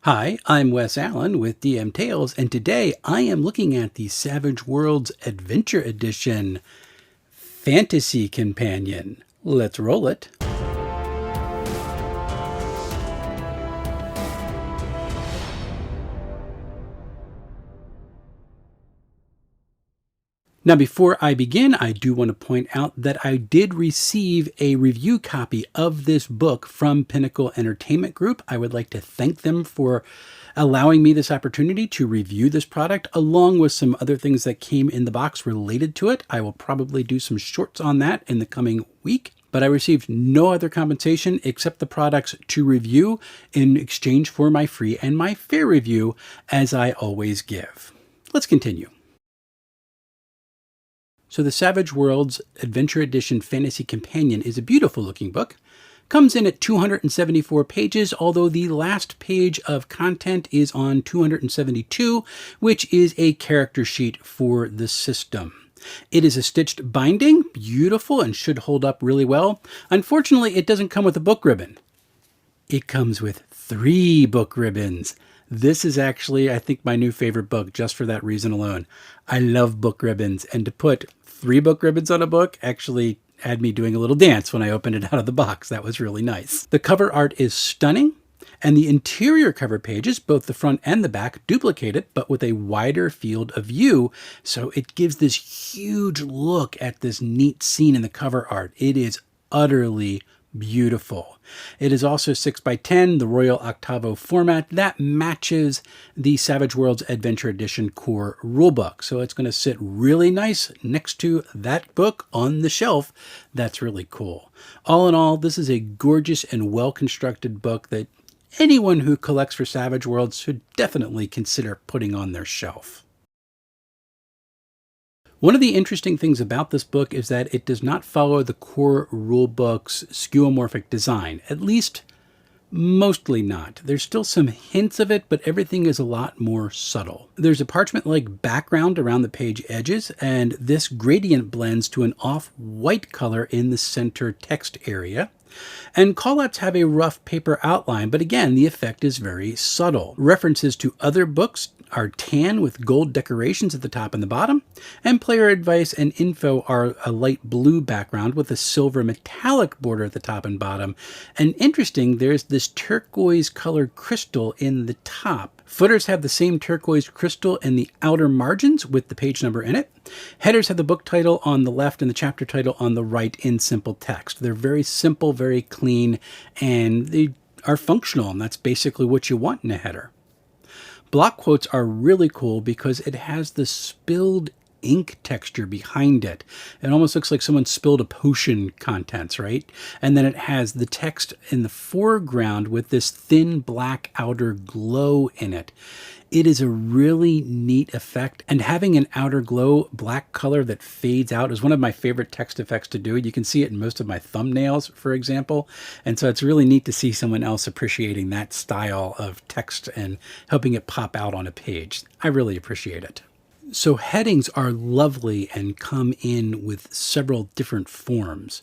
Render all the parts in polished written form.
Hi, I'm Wes Allen with DM Tales, and today I am looking at the Savage Worlds Adventure Edition Fantasy Companion. Let's roll it. Now, before I begin, I do want to point out that I did receive a review copy of this book from Pinnacle Entertainment Group. I would like to thank them for allowing me this opportunity to review this product, along with some other things that came in the box related to it. I will probably do some shorts on that in the coming week, but I received no other compensation except the products to review in exchange for my free and my fair review, as I always give. Let's continue. So the Savage Worlds Adventure Edition Fantasy Companion is a beautiful looking book. Comes in at 274 pages, although the last page of content is on 272, which is a character sheet for the system. It is a stitched binding, beautiful, and should hold up really well. Unfortunately, it doesn't come with a book ribbon. It comes with 3 book ribbons. This is actually, I think, my new favorite book just for that reason alone. I love book ribbons, and to put 3 book ribbons on a book actually had me doing a little dance when I opened it out of the box. That was really nice. The cover art is stunning, and the interior cover pages, both the front and the back, duplicated, but with a wider field of view, so it gives this huge look at this neat scene in the cover art. It is utterly beautiful. It is also 6x10, the Royal Octavo format that matches the Savage Worlds Adventure Edition core rulebook. So it's going to sit really nice next to that book on the shelf. That's really cool. All in all, this is a gorgeous and well-constructed book that anyone who collects for Savage Worlds should definitely consider putting on their shelf. One of the interesting things about this book is that it does not follow the core rulebook's skeuomorphic design, at least mostly not. There's still some hints of it, but everything is a lot more subtle. There's a parchment-like background around the page edges, and this gradient blends to an off-white color in the center text area. And callouts have a rough paper outline, but again, the effect is very subtle. References to other books are tan with gold decorations at the top and the bottom, and player advice and info are a light blue background with a silver metallic border at the top and bottom. And interesting, there's this turquoise colored crystal in the top. Footers have the same turquoise crystal in the outer margins with the page number in it. Headers have the book title on the left and the chapter title on the right in simple text. They're very simple, very clean, and they are functional, and that's basically what you want in a header. Block quotes are really cool because it has the spilled ink texture behind it. It almost looks like someone spilled a potion contents, right? And then it has the text in the foreground with this thin black outer glow in it. It is a really neat effect, and having an outer glow black color that fades out is one of my favorite text effects to do. You can see it in most of my thumbnails, for example, and so it's really neat to see someone else appreciating that style of text and helping it pop out on a page. I really appreciate it. So headings are lovely and come in with several different forms.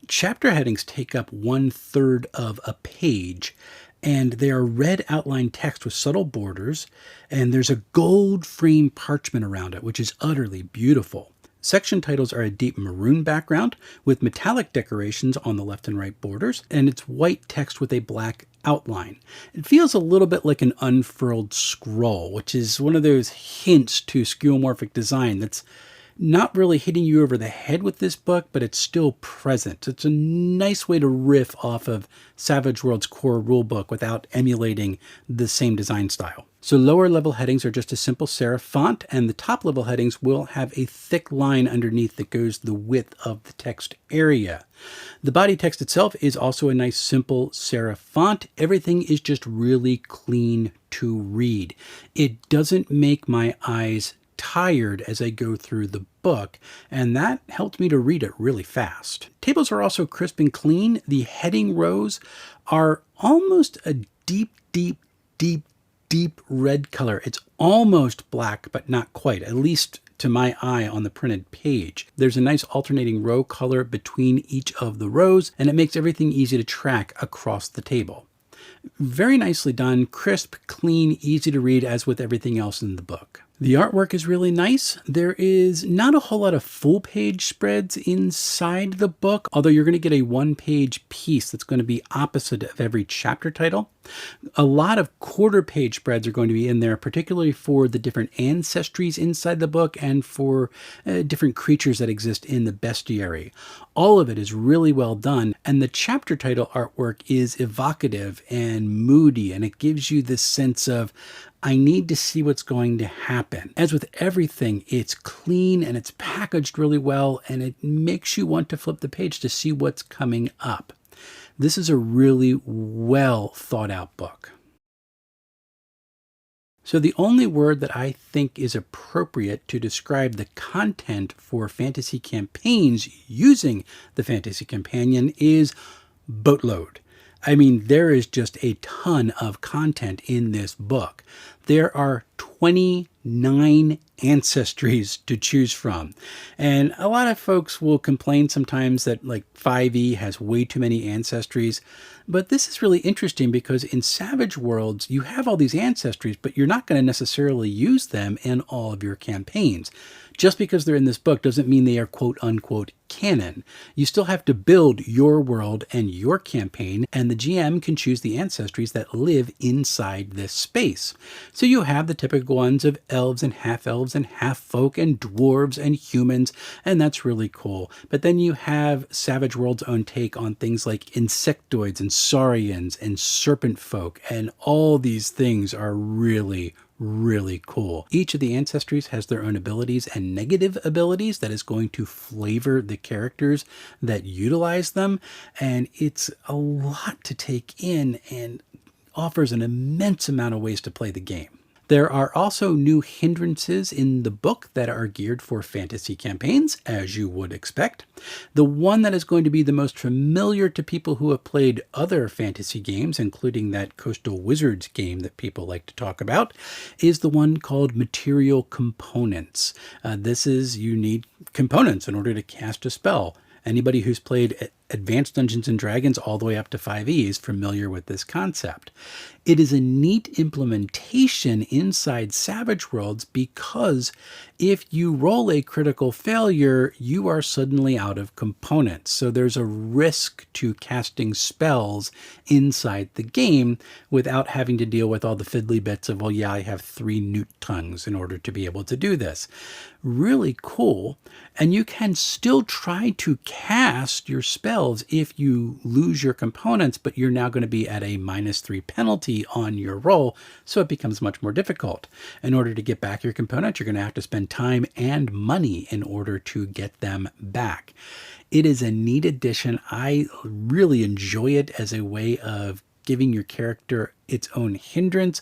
Chapter headings take up 1/3 of a page, and they are red outline text with subtle borders, and there's a gold frame parchment around it, which is utterly beautiful. Section titles are a deep maroon background with metallic decorations on the left and right borders, and it's white text with a black outline. It feels a little bit like an unfurled scroll, which is one of those hints to skeuomorphic design that's not really hitting you over the head with this book, but it's still present. It's a nice way to riff off of Savage Worlds' core rulebook without emulating the same design style. So lower level headings are just a simple serif font, and the top level headings will have a thick line underneath that goes the width of the text area. The body text itself is also a nice simple serif font. Everything is just really clean to read. It doesn't make my eyes tired as I go through the book, and that helped me to read it really fast. Tables are also crisp and clean. The heading rows are almost a deep red color. It's almost black, but not quite, at least to my eye on the printed page. There's a nice alternating row color between each of the rows, and it makes everything easy to track across the table. Very nicely done, crisp, clean, easy to read, as with everything else in the book. The artwork is really nice. There is not a whole lot of full page spreads inside the book, although you're going to get a one-page piece that's going to be opposite of every chapter title. A lot of quarter page spreads are going to be in there, particularly for the different ancestries inside the book and for different creatures that exist in the bestiary. All of it is really well done, and the chapter title artwork is evocative and moody, and it gives you this sense of, I need to see what's going to happen. As with everything, it's clean and it's packaged really well, and it makes you want to flip the page to see what's coming up. This is a really well thought out book. So the only word that I think is appropriate to describe the content for fantasy campaigns using the Fantasy Companion is boatload. I mean, there is just a ton of content in this book. There are 29 ancestries to choose from. And a lot of folks will complain sometimes that like 5e has way too many ancestries. But this is really interesting because in Savage Worlds, you have all these ancestries, but you're not going to necessarily use them in all of your campaigns. Just because they're in this book doesn't mean they are quote unquote canon. You still have to build your world and your campaign, and the GM can choose the ancestries that live inside this space. So you have the typical ones of elves and half folk and dwarves and humans, and that's really cool. But then you have Savage World's own take on things like insectoids and saurians and serpent folk, and all these things are really cool. Each of the ancestries has their own abilities and negative abilities that is going to flavor the characters that utilize them, and it's a lot to take in and offers an immense amount of ways to play the game. There are also new hindrances in the book that are geared for fantasy campaigns, as you would expect. The one that is going to be the most familiar to people who have played other fantasy games, including that Coastal Wizards game that people like to talk about, is the one called material components. This is, you need components in order to cast a spell. Anybody who's played Advanced Dungeons & Dragons all the way up to 5e is familiar with this concept. It is a neat implementation inside Savage Worlds because if you roll a critical failure, you are suddenly out of components. So there's a risk to casting spells inside the game without having to deal with all the fiddly bits of, well, yeah, I have 3 newt tongues in order to be able to do this. Really cool. And you can still try to cast your spells if you lose your components, but you're now going to be at a -3 penalty on your roll, so it becomes much more difficult. In order to get back your components, you're going to have to spend time and money in order to get them back. It is a neat addition. I really enjoy it as a way of giving your character its own hindrance,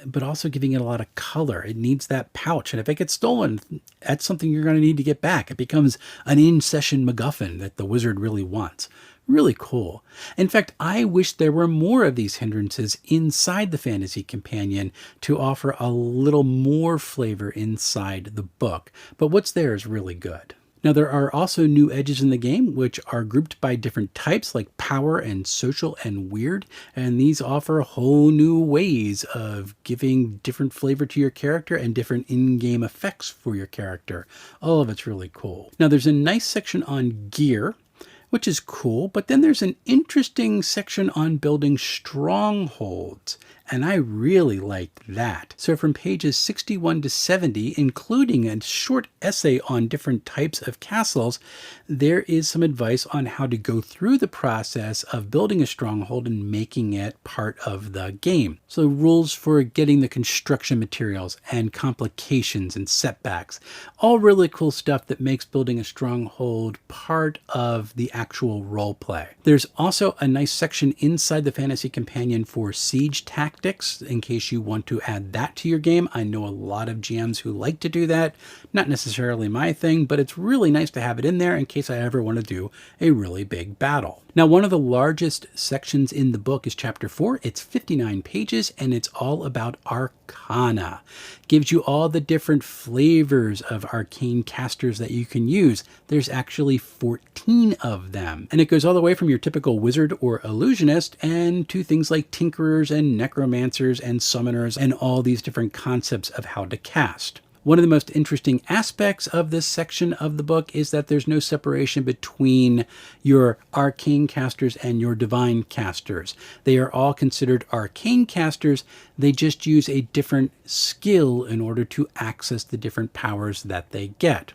but also giving it a lot of color. It needs that pouch, and if it gets stolen, that's something you're going to need to get back. It becomes an in-session MacGuffin that the wizard really wants. Really cool. In fact, I wish there were more of these hindrances inside the Fantasy Companion to offer a little more flavor inside the book, but what's there is really good. Now, there are also new edges in the game, which are grouped by different types like power and social and weird, and these offer whole new ways of giving different flavor to your character and different in-game effects for your character. All of it's really cool. Now, there's a nice section on gear, which is cool, but then there's an interesting section on building strongholds, and I really liked that. So from pages 61 to 70, including a short essay on different types of castles, there is some advice on how to go through the process of building a stronghold and making it part of the game. So rules for getting the construction materials and complications and setbacks. All really cool stuff that makes building a stronghold part of the actual role play. There's also a nice section inside the Fantasy Companion for siege tactics tactics in case you want to add that to your game. I know a lot of GMs who like to do that. Not necessarily my thing, but it's really nice to have it in there in case I ever want to do a really big battle. Now, one of the largest sections in the book is chapter 4. It's 59 pages and it's all about Arcana. Gives you all the different flavors of arcane casters that you can use. There's actually 14 of them. And it goes all the way from your typical wizard or illusionist and to things like tinkerers and necromancers and summoners and all these different concepts of how to cast. One of the most interesting aspects of this section of the book is that there's no separation between your arcane casters and your divine casters. They are all considered arcane casters. They just use a different skill in order to access the different powers that they get.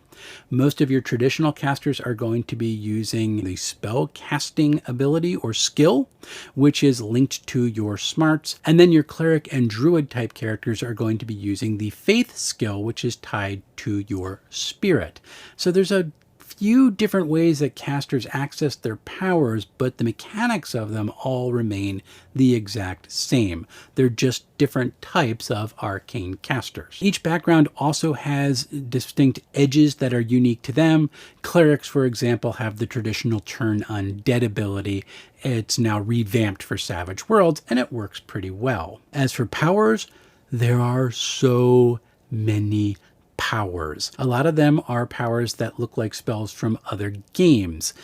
Most of your traditional casters are going to be using the spell casting ability or skill, which is linked to your smarts. And then your cleric and druid type characters are going to be using the faith skill, which is tied to your spirit. So there's a few different ways that casters access their powers, but the mechanics of them all remain the exact same. They're just different types of arcane casters. Each background also has distinct edges that are unique to them. Clerics, for example, have the traditional turn undead ability. It's now revamped for Savage Worlds, and it works pretty well. As for powers, there are so many powers. A lot of them are powers that look like spells from other games,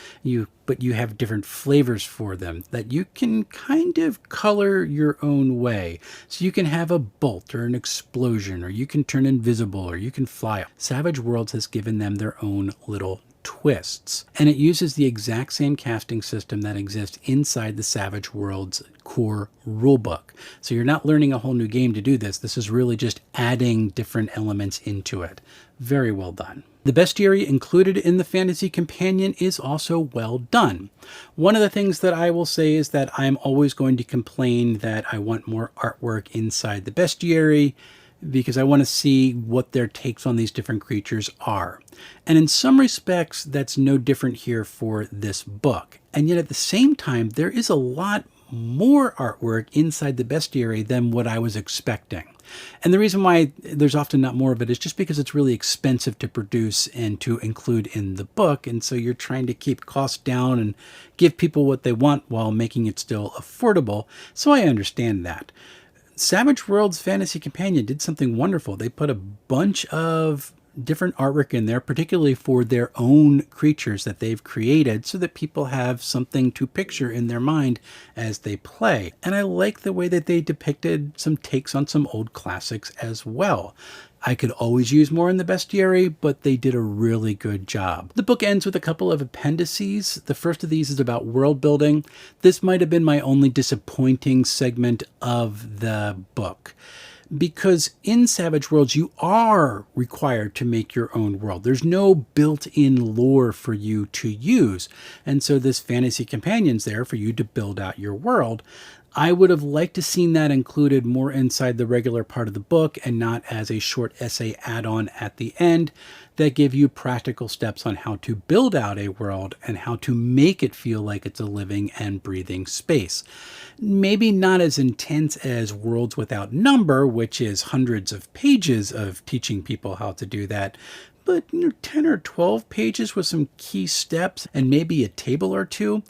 but you have different flavors for them that you can kind of color your own way. So you can have a bolt or an explosion, or you can turn invisible, or you can fly. Savage Worlds has given them their own little twists, and it uses the exact same casting system that exists inside the Savage Worlds core rulebook. So you're not learning a whole new game to do this. This is really just adding different elements into it. Very well done. The bestiary included in the Fantasy Companion is also well done. One of the things that I will say is that I'm always going to complain that I want more artwork inside the bestiary, because I want to see what their takes on these different creatures are. And in some respects, that's no different here for this book. And yet at the same time, there is a lot more artwork inside the bestiary than what I was expecting. And the reason why there's often not more of it is just because it's really expensive to produce and to include in the book. And so you're trying to keep costs down and give people what they want while making it still affordable. So I understand that. Savage Worlds Fantasy Companion did something wonderful. They put a bunch of different artwork in there, particularly for their own creatures that they've created, so that people have something to picture in their mind as they play. And I like the way that they depicted some takes on some old classics as well. I could always use more in the bestiary, but they did a really good job. The book ends with a couple of appendices. The first of these is about world building. This might have been my only disappointing segment of the book, because in Savage Worlds, you are required to make your own world. There's no built-in lore for you to use. And so this Fantasy Companion's there for you to build out your world. I would have liked to seen that included more inside the regular part of the book and not as a short essay add-on at the end that give you practical steps on how to build out a world and how to make it feel like it's a living and breathing space. Maybe not as intense as Worlds Without Number, which is hundreds of pages of teaching people how to do that, but 10 or 12 pages with some key steps and maybe a table or two,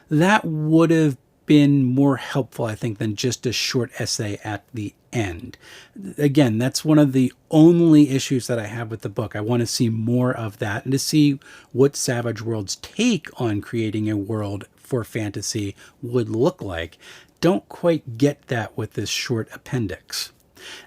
that would have been more helpful, I think, than just a short essay at the end. Again, that's one of the only issues that I have with the book. I want to see more of that and to see what Savage Worlds' take on creating a world for fantasy would look like. Don't quite get that with this short appendix.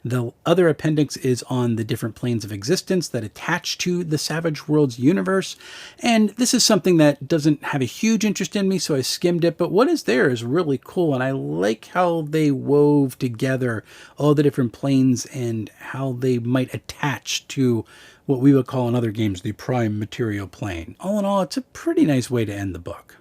The other appendix is on the different planes of existence that attach to the Savage Worlds universe. And this is something that doesn't have a huge interest in me, so I skimmed it. But what is there is really cool. And I like how they wove together all the different planes and how they might attach to what we would call in other games the prime material plane. All in all, it's a pretty nice way to end the book.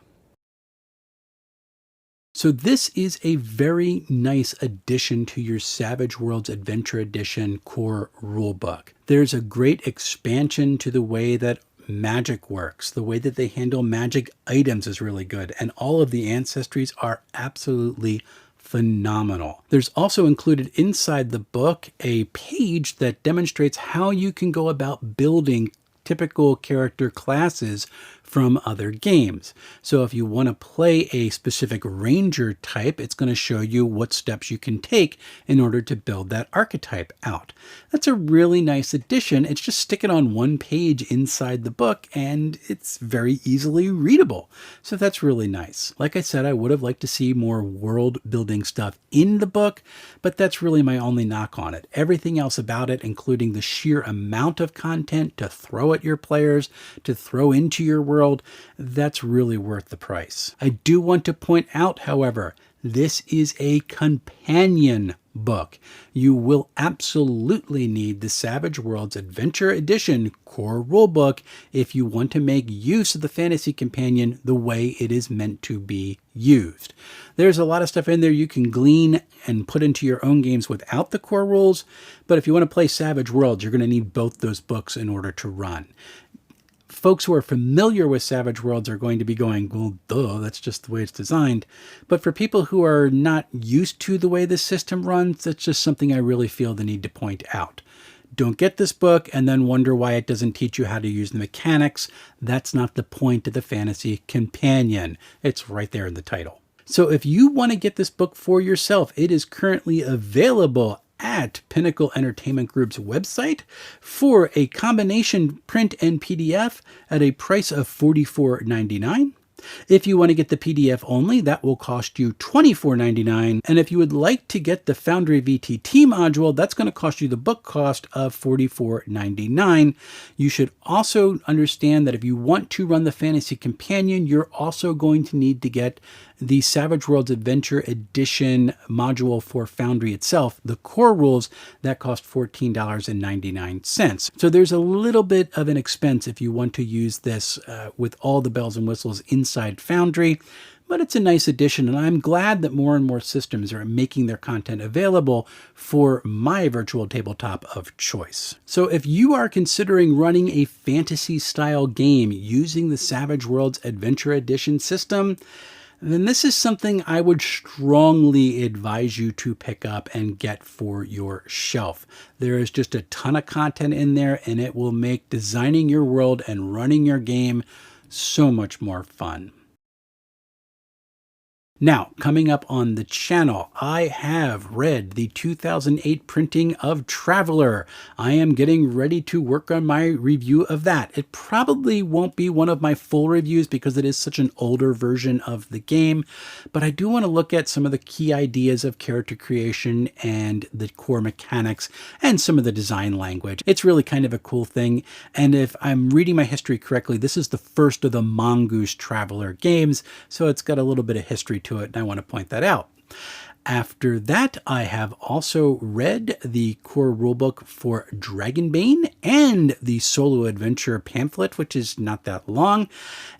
So this is a very nice addition to your Savage Worlds Adventure Edition core rulebook. There's a great expansion to the way that magic works. The way that they handle magic items is really good. And all of the ancestries are absolutely phenomenal. There's also included inside the book a page that demonstrates how you can go about building typical character classes from other games. So if you want to play a specific ranger type, it's going to show you what steps you can take in order to build that archetype out. That's a really nice addition. It's just stick it on one page inside the book and it's very easily readable. So that's really nice. Like I said, I would have liked to see more world building stuff in the book, but that's really my only knock on it. Everything else about it, including the sheer amount of content to throw at your players, to throw into your world, that's really worth the price. I do want to point out, however, this is a companion book. You will absolutely need the Savage Worlds Adventure Edition core rulebook if you want to make use of the Fantasy Companion the way it is meant to be used. There's a lot of stuff in there you can glean and put into your own games without the core rules, but if you want to play Savage Worlds, you're going to need both those books in order to run. Folks who are familiar with Savage Worlds are going to be going, well, duh, that's just the way it's designed. But for people who are not used to the way this system runs, that's just something I really feel the need to point out. Don't get this book and then wonder why it doesn't teach you how to use the mechanics. That's not the point of the Fantasy Companion. It's right there in the title. So if you want to get this book for yourself, it is currently available at Pinnacle Entertainment Group's website for a combination print and PDF at a price of $44.99. If you want to get the PDF only, that will cost you $24.99. And if you would like to get the Foundry VTT module, that's going to cost you the book cost of $44.99. You should also understand that if you want to run the Fantasy Companion, you're also going to need to get the Savage Worlds Adventure Edition module for Foundry itself. The core rules, that cost $14.99. So there's a little bit of an expense if you want to use this with all the bells and whistles inside Foundry, but it's a nice addition, and I'm glad that more and more systems are making their content available for my virtual tabletop of choice. So if you are considering running a fantasy-style game using the Savage Worlds Adventure Edition system, then this is something I would strongly advise you to pick up and get for your shelf. There is just a ton of content in there, and it will make designing your world and running your game so much more fun. Now, coming up on the channel, I have read the 2008 printing of Traveler. I am getting ready to work on my review of that. It probably won't be one of my full reviews because it is such an older version of the game, but I do want to look at some of the key ideas of character creation and the core mechanics and some of the design language. It's really kind of a cool thing, and if I'm reading my history correctly, this is the first of the Mongoose Traveler games, so it's got a little bit of history to it, and I want to point that out. After that, I have also read the core rulebook for Dragonbane and the solo adventure pamphlet, which is not that long,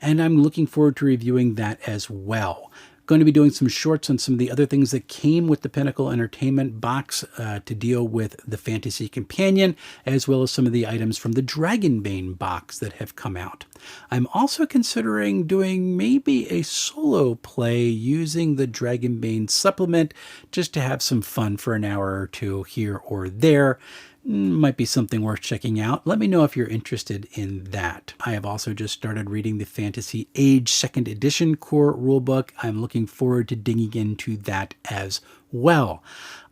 and I'm looking forward to reviewing that as well. Going to be doing some shorts on some of the other things that came with the Pinnacle Entertainment box to deal with the Fantasy Companion, as well as some of the items from the Dragonbane box that have come out. I'm also considering doing maybe a solo play using the Dragonbane supplement just to have some fun for an hour or two here or there. Might be something worth checking out. Let me know if you're interested in that. I have also just started reading the Fantasy Age 2nd Edition core rulebook. I'm looking forward to digging into that as well.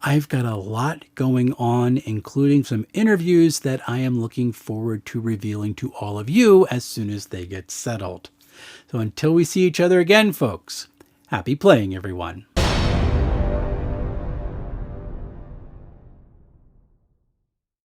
I've got a lot going on, including some interviews that I am looking forward to revealing to all of you as soon as they get settled. So until we see each other again, folks, happy playing, everyone.